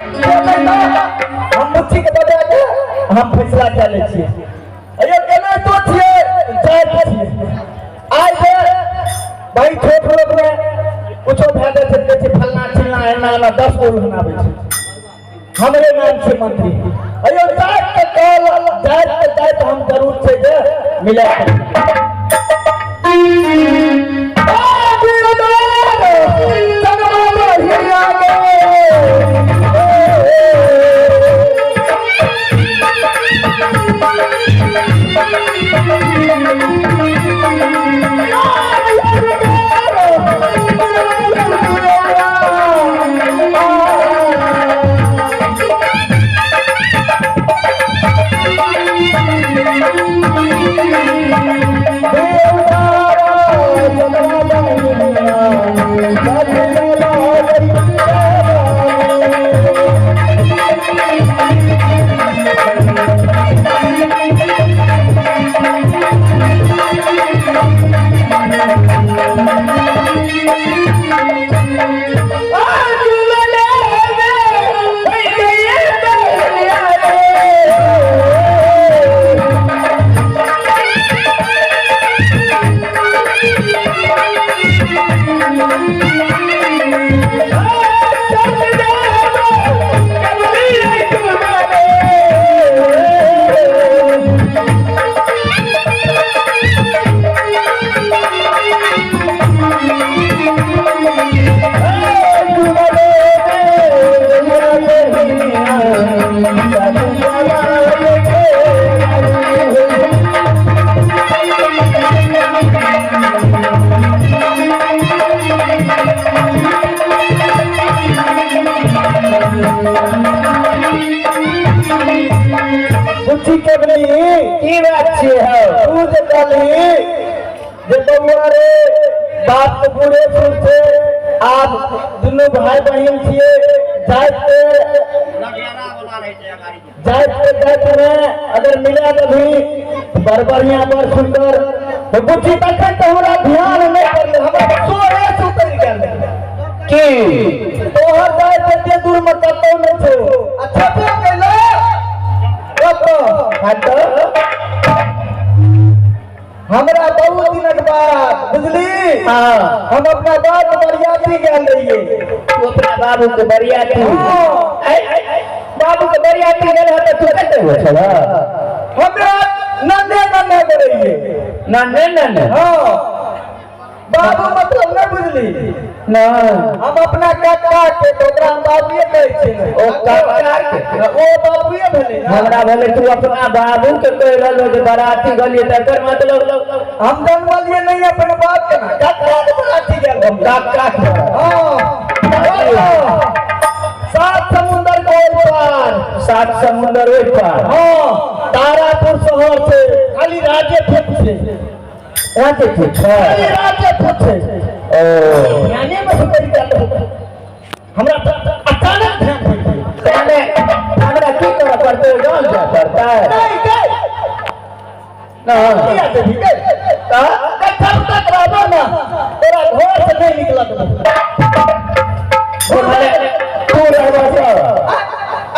हम मुच्छी के बता दे हम फैसला कर ले छी अरे केना तो छिए जात छिए आज भाई छोट लोग में कुछो फायदा से छै फलना चिलना एना ना 10 गो बनाबै छै हमरे नाम से मंत्री अरे जात के कॉल जात हम जरूर छै जे मिला बात तो पूरे से आप दोनों भाई बहन छिए जात में अगर मिला कभी बढ़िया पर सुंदर तो कुछ तक तो हमरा ध्यान नहीं करले हमरा सोरे सुतर गेल की तोहर जात के दूर मत कतो न छो अच्छा तो गेलो कतो हट हमरा बहुत दिन बाद बुझली हां हम अपना बाप बरियाती गेल रहिए तू अपना बाबू के बरियाती बाबू के बरियाती गेल है तो तू कते हो छला हमरा नन्हे रहिए नन्हे हां बाबू मतलब न बुझली ना हम अपना काका के ओकरा बाबूए कहै छै ओ काका के ओ बाबूए भेलै हमरा भेलै तू अपना बाबू के कह रहलो जे बराती गलिए तकर मतलब हम जनमलिए नहीं अपन बाप के ना काका के बराती गेल काका हां सात समुंदर के पार सात समुंदर ओइ पार हां तारापुर शहर से खाली राज्य फेंक से राज्य फेंक खाली राज्य फेंक से ओ ध्याने में सुतर गेल हमरा अचानक ध्यान पड़े हमरा की करऽ पड़तै जान जा पड़ता है नहीं ना किया से ठीक है का कब तक रहबो ना तेरा घर से नहीं निकलत बोले तू रहबो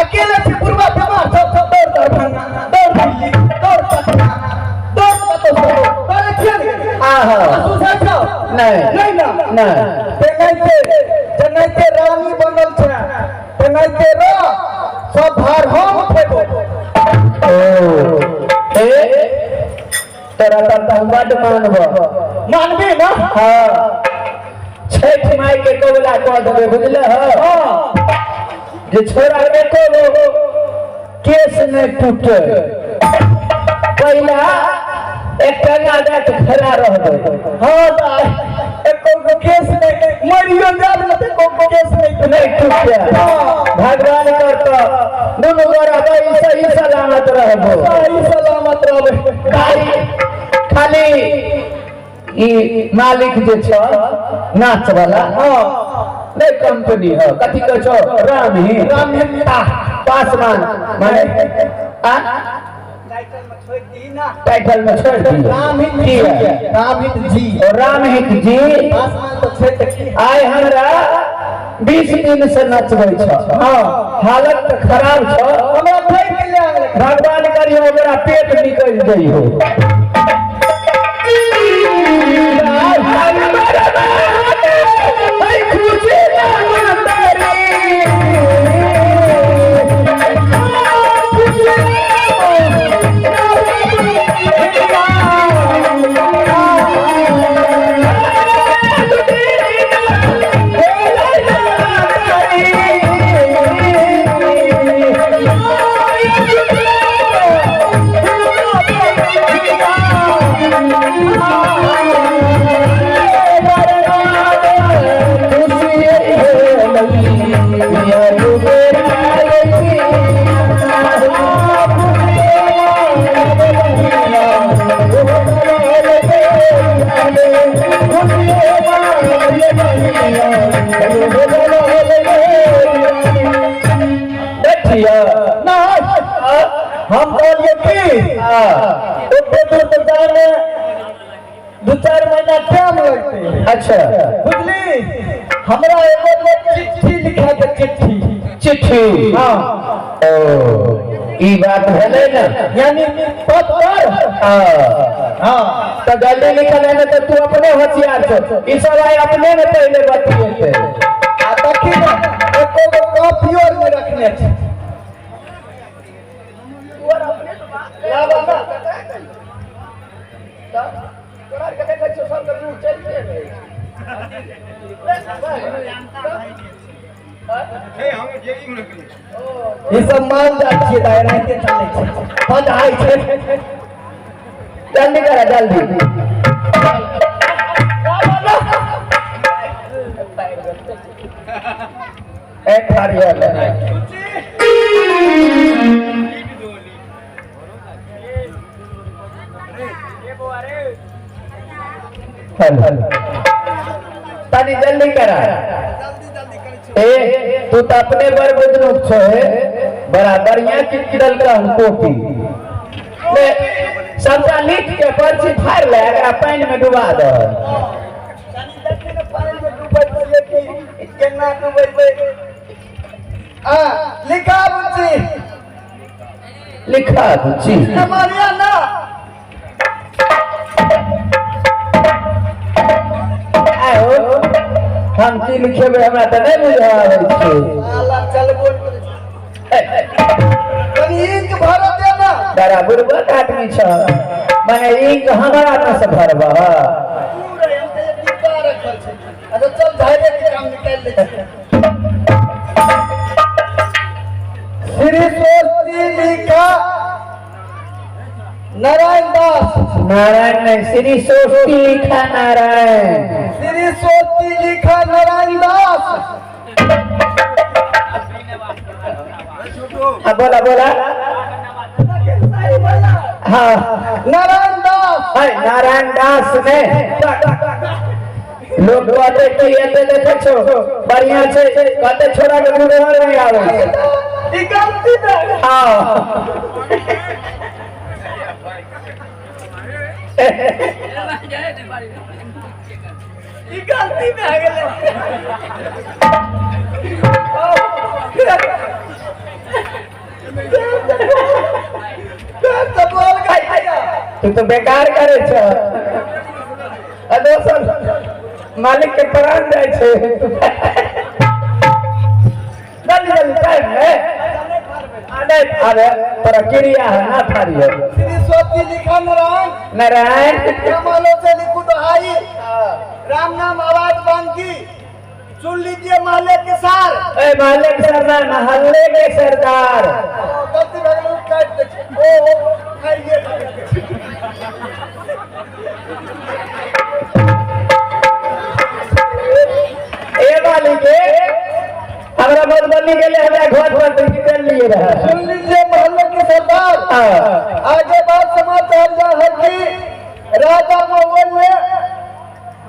अकेले से पूर्वा बीमार सब दौड़ भागना दौड़ दिल्ली दौड़ पटना दौड़ तो करे खेल आहा सुझा छौ नहीं ना तेनाइते रानी बनल छै तेनाइते रो सब भार हम फेबो ओ ए तेरा त बड मानबो मानबी ना हां छठ माई के कबला कह देबे बुझले हां जे छोरा के को केस न टूटे पहिला एक टंगा दे के खड़ा रह दे हां एको केस नहीं मरियो जाब न को केस नहीं टूटे भगवान करता दोनों गोरा भाई सही सलामत रहबो सही सलामत रहबे खाली ई मालिक जे छ नाच वाला हां नहीं कंपनी है कथी कह छो राम ही पासवान माने आ टाइटल में छोड़ दी रामहित जी और रामहित जी आए हमरा 20 दिन से नचबै छ। हां हालत तो खराब छ। हमरा फेर के ले भगवान करियो ओकरा पेट निकल जाई हो। हम बोलिए कि दो चार महीना टाइम लगते। अच्छा बुझली हमरा एगो चिट्ठी लिखा दे। चिट्ठी चिट्ठी हां ओ ई बात भेले ना यानी पत्र। हां तो जल्दी लिखल है तो तू अपने होशियार छ। ई सब आई अपने में पहले बतिए आ देखी ना एको कॉपी और में रखने छ। ला बाबा तोरा के देखै छ सब के दूर चल के हे हम जेई में ई सब मान जा छिए दायरा के चले छ। बधाई छे जल्दी करा जल्दी। एक खारिया ले तानी जल्दी करा। ए तू तो अपने बर बुजुर्ग छे बड़ा बढ़िया चिट्ठी का कॉपी ले सबका लिख के पर्ची फाड़ ले एकरा पानी में डुबा दे। तानी देखे ने पानी में डुबै छिए कि केना डुबैबे। लिखा बुची लिखा बुची हमारिया ना हम की लिखेबे हमरा त नहीं बुझावे छै। साला चल बोल कनी इंक भर दे ना। बड़ा बुरबक आदमी छ माने इंक हमरा त से भरबा पूरे हम ते डिब्बा रखल छै। अच्छा चल धैर्य के काम निकाल ले। श्री सोती लिखा नारायण दास। नारायण नहीं श्री सोती लिखा नारायण। श्री सोती लिखा नारायण दास। बोला बोला हाँ नारायण दास है। नारायण दास ने लोग कहते कि एते देखे छो बढ़िया छे कहते छोड़ा के मुंह नहीं आवे ई गलती है। हां ई गलती में आ गेले। तू तो बेकार करे छ। दोसर मालिक के प्राण जाय छे। जल्दी जल्दी टाइम है अरे तोरा क्रिया है ना थारियो। श्री सोती लिखा नारायण नारायण कमालो से लिखू तो हाई राम नाम आवाज बांकी सुन लीजिए महल्ले के सार। ए महल्ले के सरदार महल्ले के सरदार गलती भगल काट दे। ओ खाइए ए मालिक हमरा मधुबनी के लिए हमरा घर पर निकल लिए रहा। सुन लीजिए महल्ले के सरदार आगे बात समाचार यह है कि राजा मोहन ने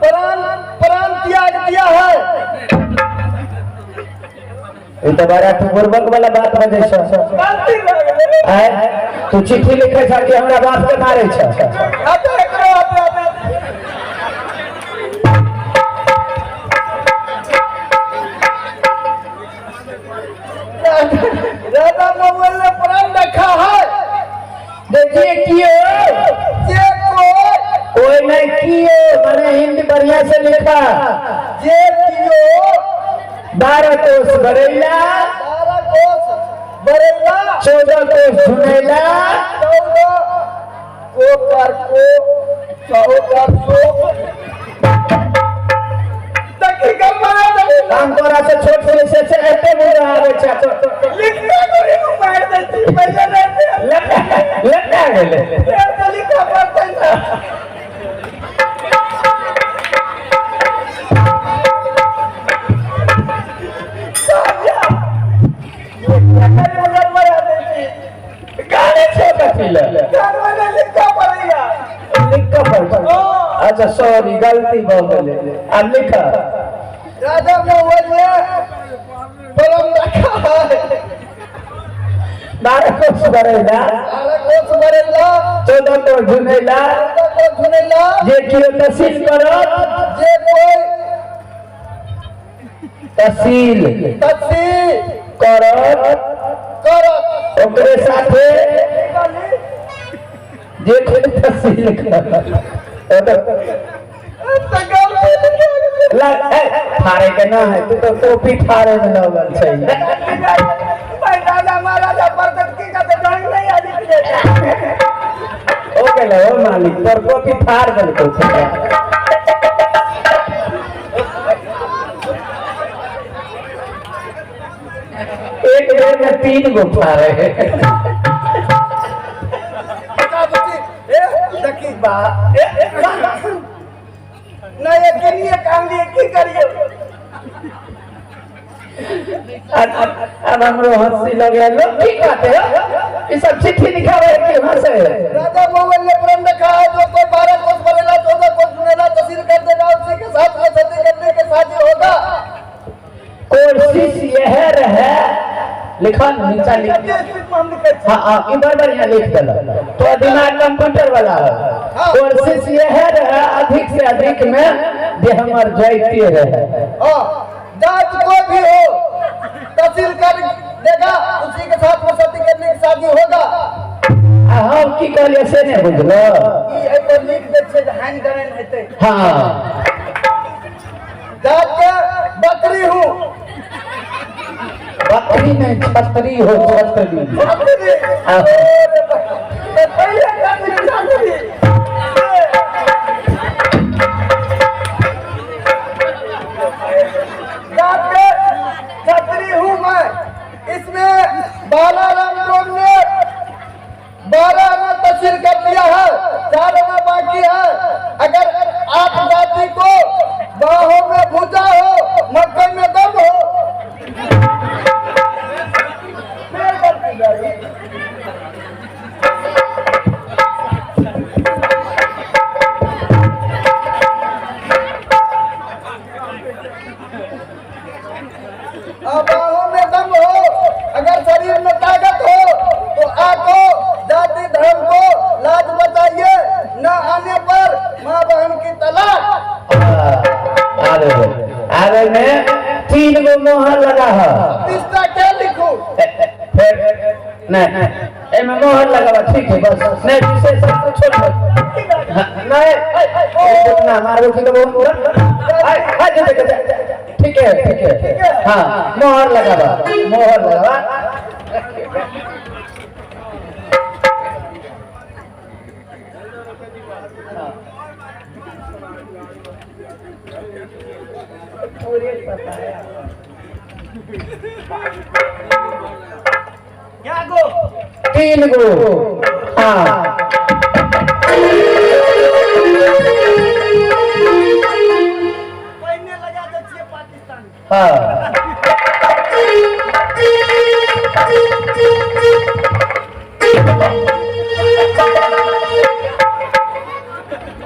प्राण त्याग दिया है। ये तो बड़ा तू बुर्बक वाला बात बजे छ। तू चिट्ठी लिखे छ कि हमरा बाप के मारे छ। बढ़िया से लिखा। जे कियो 12 कोस बरेला, 12 कोस बरेला, 14 कोस झुनेला, 14 को कर को 100 कर को तकी कर मारा हम तोरा से छोट से एते मुझे आवे चाचो लिखना करे मार देती पैसा रहते लटा गेले यार तो लिखा पड़ता है गाने छोटा चिल्ला गाने लिखा पड़ेगा लिखा पड़ता। अच्छा सॉरी गलती हो गई। अब लिखा राजा मोहल्ले परम रखा है 12 कोस बरेला, 12 कोस बरेला, 14 कोस झुनेला, 14 कोस झुनेला, जे कियो तहसील करत, जे कोई तहसील करत ओकरे साथे जे कोई तहसील करत थारे के ना है तू तो टोपी थारे में लगल छै दादा महाराजा बरकत की का तो ढंग नहीं आदि ओ गेलो ओ मालिक तोर टोपी थार देल को एक बेर में 3 गो थारे देखी बा ना ये करिए काम लिए की करिए अब हमरो हंसी लगे लोग ठीक बात है। ये सब चिट्ठी लिखावे के हंसे राजा मोहन ने प्रेम रखा है जो कोई 12 कोस बरेला 14 कोस झुनेला तहसील कर देगा उसी के साथ में सती करने के साथ ही होगा। कोशिश यह रहे लिखा नीचा लिख हाँ इधर बढ़िया लिख देला तो दिमाग कंप्यूटर वाला है। कोशिश यह रहे अधिक से अधिक में जे हमर जयते रहे। हाँ जात कोई भी हो तहसील कर देगा उसी के साथ में सती करने की शादी होगा। हम की कहलिए से नहीं बुझलो ई है तो लिख दे छै धान गणन हेतै। हाँ जात के बकरी हूँ बकरी नहीं छतरी हो छतरी बकरी तो पहले बकरी जाती जात के छतरी हूँ मैं। इसमें 12 रंगों ने 12 में तहसील कर दिया है 4 में बाकी है। अगर आप जाति को बाहों में भूजा हो मक्कई में दम हो बाहों में दम हो अगर शरीर में ताकत हो तो आको जाति धर्म को लाज बचाइए न आने पर माँ बहन की तलाक। आगे में 3 गो मोहर लगा है। तीसरा क्या लिखूं? फिर नहीं एमे मोहर लगावा ठीक है बस नहीं विशेष सब छोड़ नहीं ना मारो कि तो ठीक है हाँ मोहर लगावा क्या गो 3 गो हाँ पहने लगा दे पाकिस्तान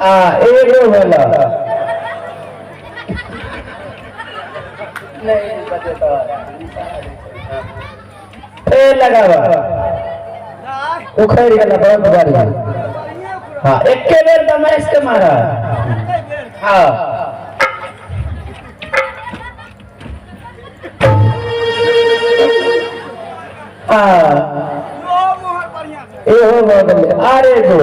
हाँ एगो वाला नहीं फिर लगावा उखड़ गया बहुत बढ़िया। हाँ एक के बेर दमाइश के मारा हाँ एहो बदले आरे गो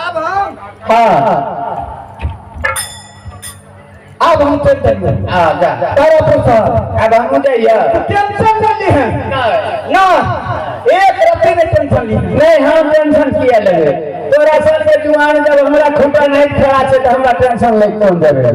अब हम अब हम चल देंगे जा तारापुर साहब अब हम जाइए टेंशन नहीं ली है ना एक रत्ती में टेंशन ली नहीं हम टेंशन किया लगे तोरा सर के जुआन जब हमरा खूंटा नहीं खड़ा छे तो हमरा टेंशन लग कौन देबे